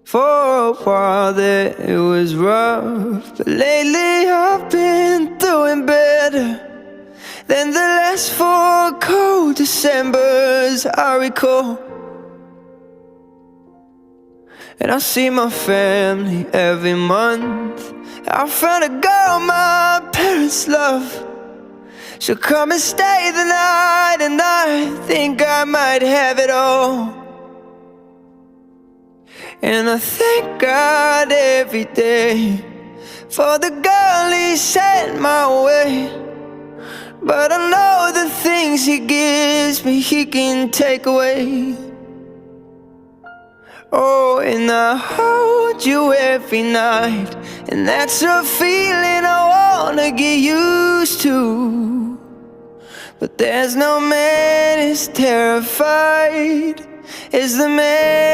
For a while there it was rough, but lately I've been doing better than the last 4 cold Decembers I recall. And I see my family every month. I found a girl my parents love. She'll come and stay the night, and I think I might have it all. And I thank God every day for the girl He sent my way. But I know the things He gives me He can take away. Oh, and I hold you every night, and that's a feeling I wanna get used to. But there's no man as terrified as the man